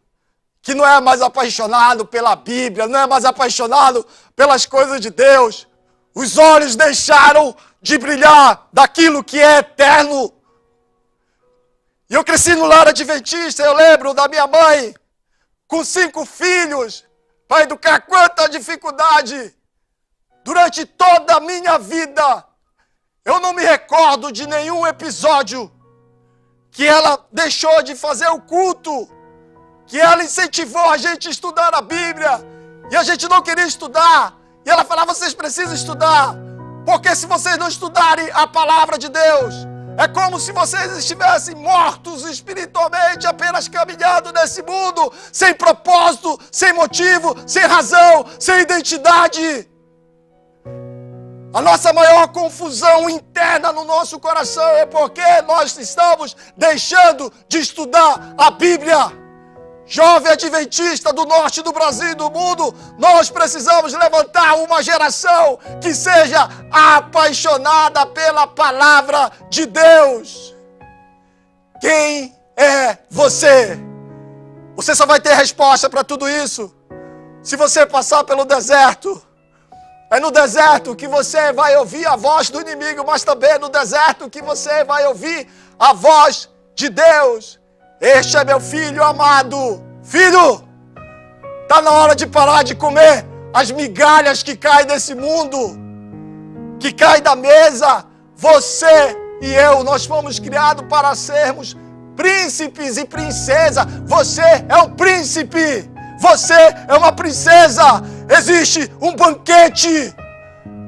Que não é mais apaixonado pela Bíblia, não é mais apaixonado pelas coisas de Deus. Os olhos deixaram de brilhar daquilo que é eterno. E eu cresci no lar adventista, eu lembro da minha mãe, com 5 filhos, para educar, quanta dificuldade. Durante toda a minha vida, eu não me recordo de nenhum episódio que ela deixou de fazer o culto, que ela incentivou a gente a estudar a Bíblia, e a gente não queria estudar, e ela falava, vocês precisam estudar, porque se vocês não estudarem a palavra de Deus, é como se vocês estivessem mortos espiritualmente, apenas caminhando nesse mundo, sem propósito, sem motivo, sem razão, sem identidade. A nossa maior confusão interna no nosso coração é porque nós estamos deixando de estudar a Bíblia. Jovem adventista do norte do Brasil e do mundo, nós precisamos levantar uma geração que seja apaixonada pela palavra de Deus. Quem é você? Você só vai ter resposta para tudo isso se você passar pelo deserto. É no deserto que você vai ouvir a voz do inimigo, mas também é no deserto que você vai ouvir a voz de Deus. Este é meu filho amado. Filho, está na hora de parar de comer as migalhas que caem desse mundo, que caem da mesa. Você e eu, nós fomos criados para sermos príncipes e princesa. Você é um príncipe, você é uma princesa. Existe um banquete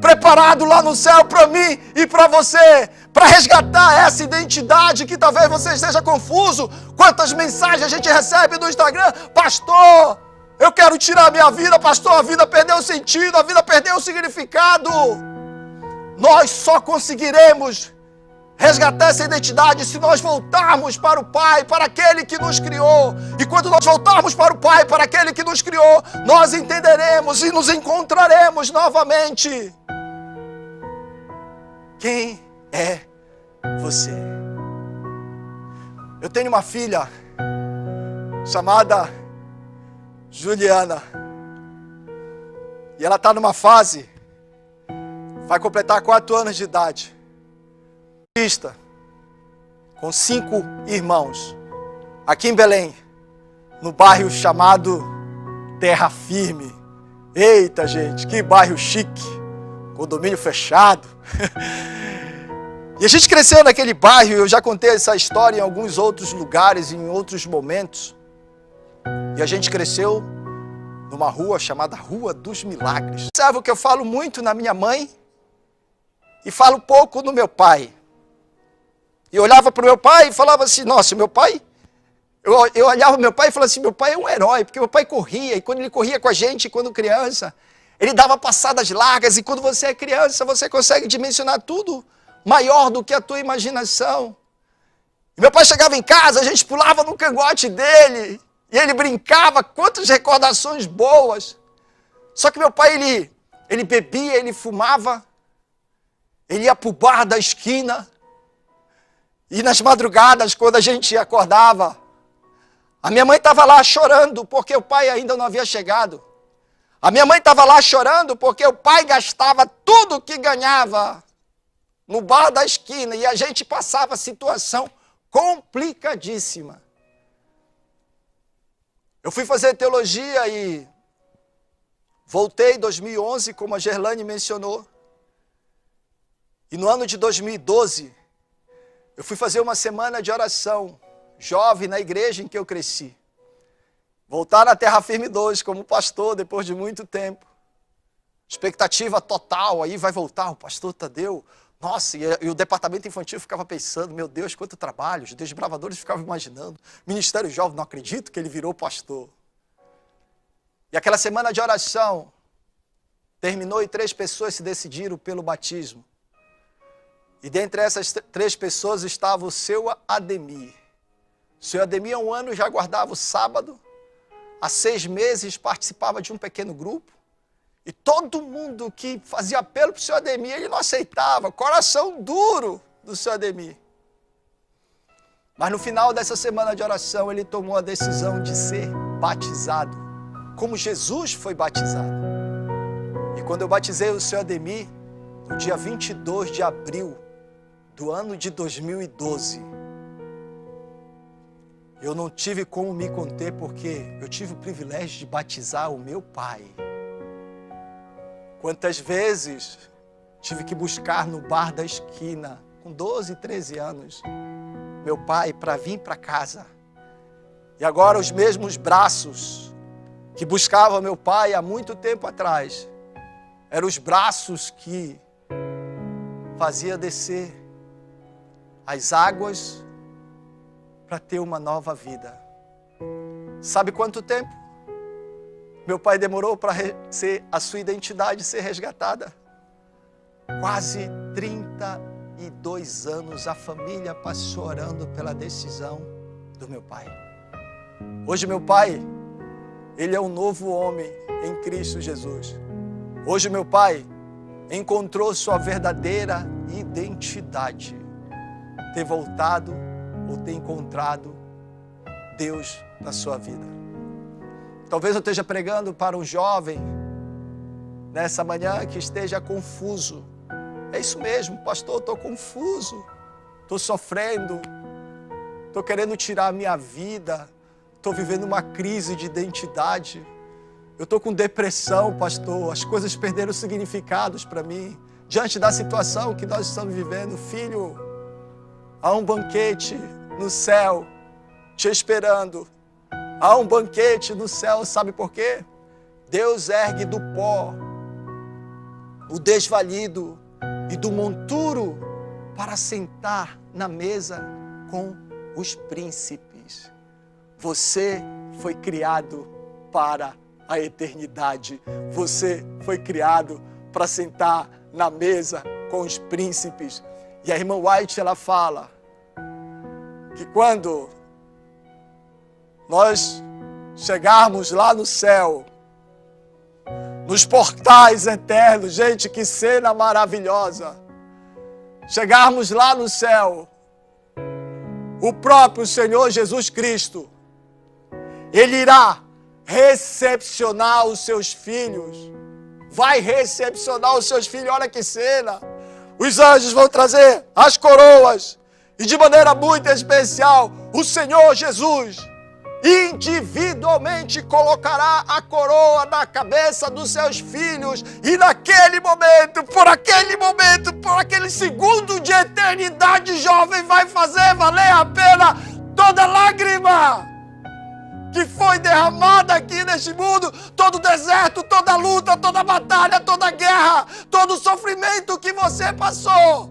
preparado lá no céu para mim e para você, para resgatar essa identidade que talvez você esteja confuso. Quantas mensagens a gente recebe no Instagram: pastor, eu quero tirar a minha vida, pastor, a vida perdeu o sentido, a vida perdeu o significado. Nós só conseguiremos resgatar essa identidade se nós voltarmos para o Pai, para aquele que nos criou. E quando nós voltarmos para o Pai, para aquele que nos criou, nós entenderemos e nos encontraremos novamente. Quem é você? Eu tenho uma filha chamada Juliana. E ela está numa fase, vai completar 4 anos de idade. Com 5 irmãos, aqui em Belém, no bairro chamado Terra Firme. Eita, gente, que bairro chique, condomínio fechado. E a gente cresceu naquele bairro, eu já contei essa história em alguns outros lugares, em outros momentos. E a gente cresceu numa rua chamada Rua dos Milagres. Sabe o que eu falo muito na minha mãe e falo pouco no meu pai? E olhava para o meu pai e falava assim: nossa, meu pai... Eu olhava para meu pai e falava assim: meu pai é um herói, porque meu pai corria, e quando ele corria com a gente, quando criança, ele dava passadas largas, e quando você é criança, você consegue dimensionar tudo maior do que a tua imaginação. E meu pai chegava em casa, a gente pulava no cangote dele, e ele brincava, quantas recordações boas. Só que meu pai, ele bebia, ele fumava, ele ia para o bar da esquina, e nas madrugadas, quando a gente acordava, a minha mãe estava lá chorando porque o pai ainda não havia chegado. A minha mãe estava lá chorando porque o pai gastava tudo que ganhava no bar da esquina e a gente passava situação complicadíssima. Eu fui fazer teologia e voltei em 2011, como a Gerlane mencionou. E no ano de 2012, eu fui fazer uma semana de oração jovem na igreja em que eu cresci. Voltar na Terra Firme 2 como pastor depois de muito tempo. Expectativa total, aí vai voltar o pastor Tadeu. Nossa, e o departamento infantil ficava pensando: meu Deus, quanto trabalho. Os desbravadores ficavam imaginando. Ministério Jovem, não acredito que ele virou pastor. E aquela semana de oração terminou e 3 pessoas se decidiram pelo batismo. E dentre essas 3 pessoas estava o seu Ademir. O seu Ademir há 1 ano já guardava o sábado. Há 6 meses participava de um pequeno grupo. E todo mundo que fazia apelo para o seu Ademir, ele não aceitava. Coração duro do seu Ademir. Mas no final dessa semana de oração, ele tomou a decisão de ser batizado, como Jesus foi batizado. E quando eu batizei o seu Ademir, no dia 22 de abril do ano de 2012, eu não tive como me conter, porque eu tive o privilégio de batizar o meu pai. Quantas vezes tive que buscar no bar da esquina, com 12, 13 anos, meu pai para vir para casa. E agora os mesmos braços que buscavam meu pai há muito tempo atrás, eram os braços que fazia descer as águas para ter uma nova vida. Sabe quanto tempo meu pai demorou para a sua identidade ser resgatada? Quase 32 anos a família passou orando pela decisão do meu pai. Hoje meu pai, ele é um novo homem em Cristo Jesus. Hoje meu pai encontrou sua verdadeira identidade. Ter voltado ou ter encontrado Deus na sua vida. Talvez eu esteja pregando para um jovem nessa manhã que esteja confuso. É isso mesmo, pastor, estou confuso, estou sofrendo, Estou querendo tirar a minha vida. Estou vivendo uma crise de identidade. Eu estou com depressão, pastor. As coisas perderam significados para mim. Diante da situação que nós estamos vivendo, filho, há um banquete no céu te esperando. Há um banquete no céu, sabe por quê? Deus ergue do pó o desvalido e do monturo para sentar na mesa com os príncipes. Você foi criado para a eternidade. Você foi criado para sentar na mesa com os príncipes. E a irmã White, ela fala que quando nós chegarmos lá no céu, nos portais eternos, gente, que cena maravilhosa. Chegarmos lá no céu, o próprio Senhor Jesus Cristo, Ele irá recepcionar os seus filhos. Vai recepcionar os seus filhos, olha que cena. Os anjos vão trazer as coroas. E de maneira muito especial, o Senhor Jesus individualmente colocará a coroa na cabeça dos seus filhos. E naquele momento, por aquele segundo de eternidade, jovem, vai fazer valer a pena toda lágrima que foi derramada aqui neste mundo, todo deserto, toda luta, toda batalha, toda guerra, todo sofrimento que você passou,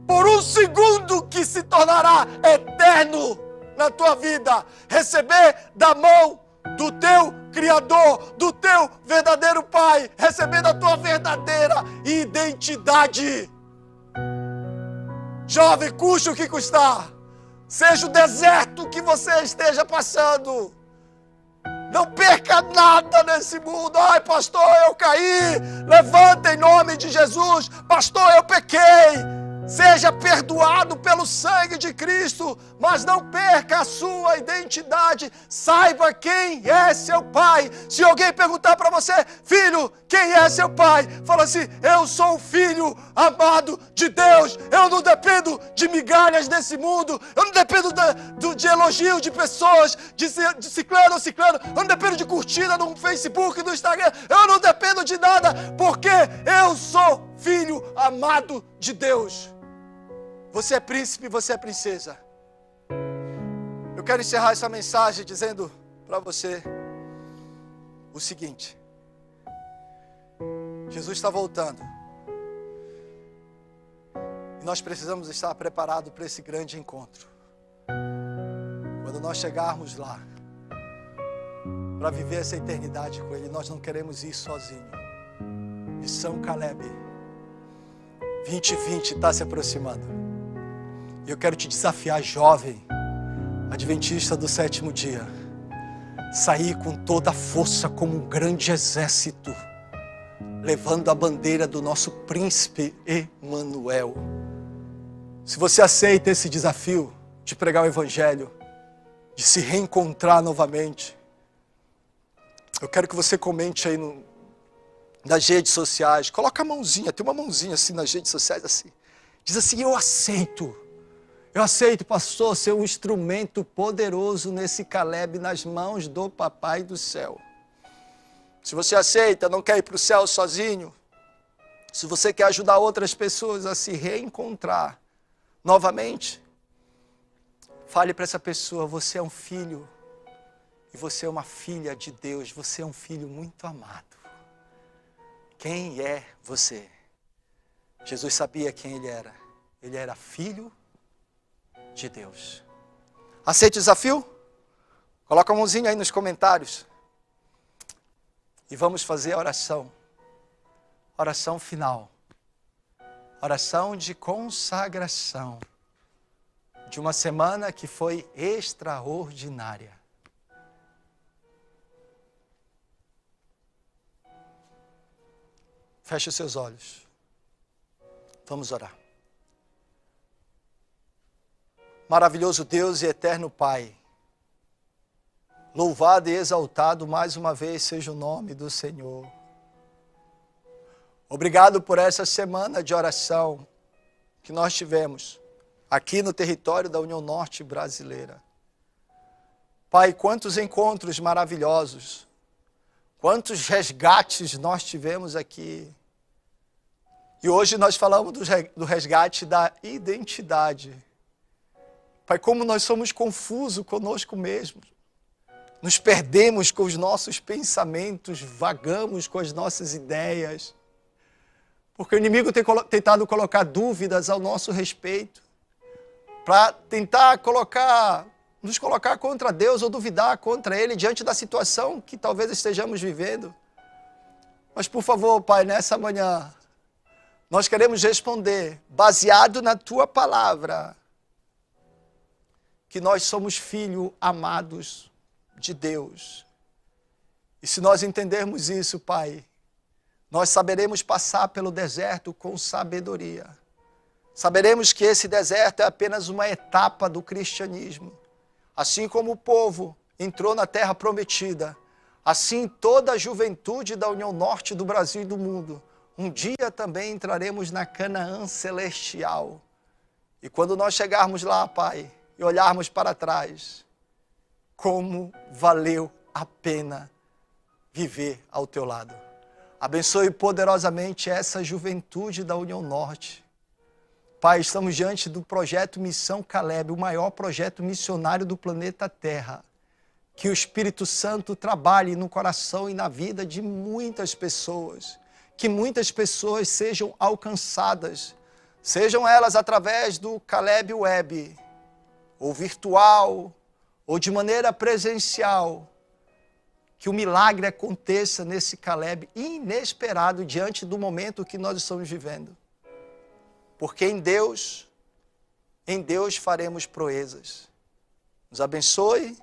por um segundo que se tornará eterno na tua vida, receber da mão do teu Criador, do teu verdadeiro Pai, receber da tua verdadeira identidade. Jovem, custe o que custar, seja o deserto que você esteja passando, não perca nada nesse mundo. Ai, pastor, eu caí. Levanta em nome de Jesus. Pastor, eu pequei. Seja perdoado pelo sangue de Cristo, mas não perca a sua identidade. Saiba quem é seu pai. Se alguém perguntar para você, filho, quem é seu pai? Fala assim, eu sou o filho amado de Deus. Eu não dependo de migalhas desse mundo. Eu não dependo de elogio de pessoas, de ciclano ou ciclano. Eu não dependo de curtida no Facebook, no Instagram. Eu não dependo de nada, porque eu sou filho amado de Deus. Você é príncipe, você é princesa. Eu quero encerrar essa mensagem dizendo para você o seguinte. Jesus está voltando. E nós precisamos estar preparados para esse grande encontro. Quando nós chegarmos lá, para viver essa eternidade com Ele, nós não queremos ir sozinhos. Missão Caleb 2020 está se aproximando. E eu quero te desafiar, jovem, adventista do sétimo dia, sair com toda a força como um grande exército, levando a bandeira do nosso príncipe Emanuel. Se você aceita esse desafio de pregar o evangelho, de se reencontrar novamente, eu quero que você comente aí nas redes sociais. Coloca a mãozinha, tem uma mãozinha assim nas redes sociais assim. Diz assim, eu aceito, pastor, ser um instrumento poderoso nesse Caleb nas mãos do Papai do céu. Se você aceita, não quer ir para o céu sozinho, se você quer ajudar outras pessoas a se reencontrar novamente, fale para essa pessoa, você é um filho e você é uma filha de Deus, você é um filho muito amado. Quem é você? Jesus sabia quem ele era. Ele era filho de Deus. Aceite o desafio? Coloca a mãozinha aí nos comentários. E vamos fazer a oração. Oração final. Oração de consagração. De uma semana que foi extraordinária. Feche os seus olhos. Vamos orar. Maravilhoso Deus e eterno Pai, louvado e exaltado mais uma vez seja o nome do Senhor. Obrigado por essa semana de oração que nós tivemos. aqui no território da União Norte brasileira. Pai, quantos encontros maravilhosos, quantos resgates nós tivemos aqui. E hoje nós falamos do resgate da identidade. Pai, como nós somos confusos conosco mesmos. Nos perdemos com os nossos pensamentos, vagamos com as nossas ideias. Porque o inimigo tem tentado colocar dúvidas ao nosso respeito. Para tentar nos colocar contra Deus ou duvidar contra Ele diante da situação que talvez estejamos vivendo. Mas por favor, Pai, nessa manhã, nós queremos responder, baseado na Tua palavra, que nós somos filhos amados de Deus. E se nós entendermos isso, Pai, nós saberemos passar pelo deserto com sabedoria. Saberemos que esse deserto é apenas uma etapa do cristianismo. Assim como o povo entrou na terra prometida, assim toda a juventude da União Norte do Brasil e do mundo, um dia também entraremos na Canaã celestial. E quando nós chegarmos lá, Pai, e olharmos para trás, como valeu a pena viver ao Teu lado. Abençoe poderosamente essa juventude da União Norte. Pai, estamos diante do projeto Missão Caleb, o maior projeto missionário do planeta Terra. Que o Espírito Santo trabalhe no coração e na vida de muitas pessoas. Que muitas pessoas sejam alcançadas, sejam elas através do Caleb Web, ou virtual, ou de maneira presencial. Que o milagre aconteça nesse Caleb inesperado diante do momento que nós estamos vivendo. Porque em Deus faremos proezas. Nos abençoe,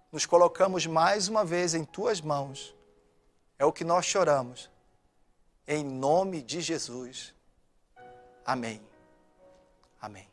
nos colocamos mais uma vez em Tuas mãos. É o que nós choramos. Em nome de Jesus. Amém. Amém.